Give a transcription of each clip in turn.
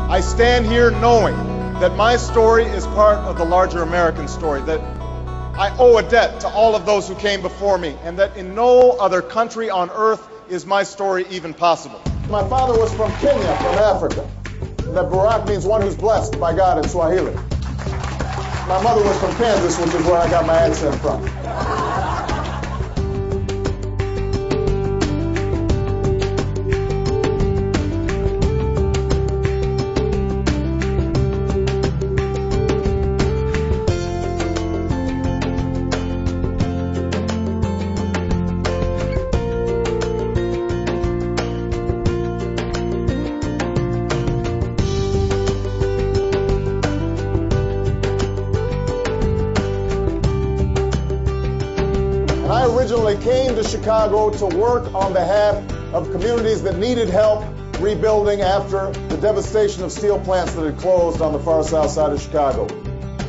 I stand here knowing that my story is part of the larger American story, that I owe a debt to all of those who came before me, and that in no other country on earth is my story even possible. My father was from Kenya, from Africa. That Barak means one who's blessed by God in Swahili. My mother was from Kansas, which is where I got my accent from. I originally came to Chicago to work on behalf of communities that needed help rebuilding after the devastation of steel plants that had closed on the far south side of Chicago.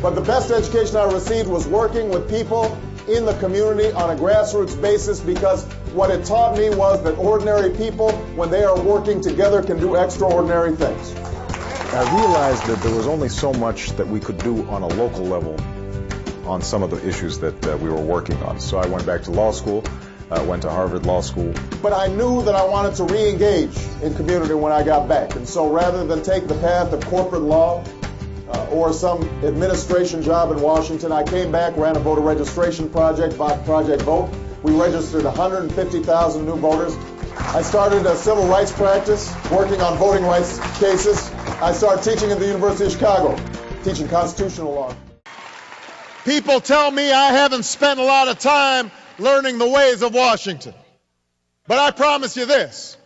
But the best education I received was working with people in the community on a grassroots basis, because what it taught me was that ordinary people, when they are working together, can do extraordinary things. I realized that there was only so much that we could do on a local level on some of the issues that we were working on. So I went back to law school, went to Harvard Law School. But I knew that I wanted to re-engage in community when I got back. And so rather than take the path of corporate law or some administration job in Washington, I came back, ran a voter registration project, Project Vote. We registered 150,000 new voters. I started a civil rights practice, working on voting rights cases. I started teaching at the University of Chicago, teaching constitutional law. People tell me I haven't spent a lot of time learning the ways of Washington. But I promise you this,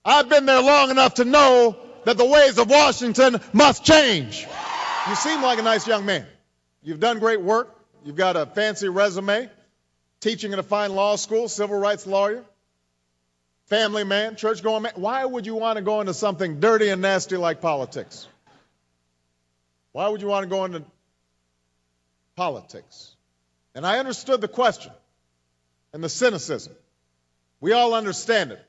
I've been there long enough to know that the ways of Washington must change. You seem like a nice young man. You've done great work. You've got a fancy resume, teaching at a fine law school, civil rights lawyer, family man, church-going man. Why would you want to go into something dirty and nasty like politics? Why would you want to go into politics? And I understood the question and the cynicism. We all understand it.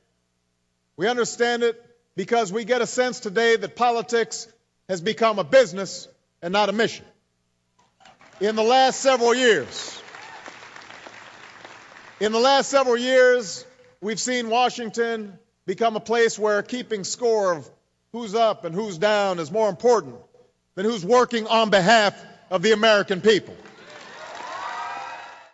We understand it because we get a sense today that politics has become a business and not a mission. In the last several years, we've seen Washington become a place where keeping score of who's up and who's down is more important than who's working on behalf of the American people.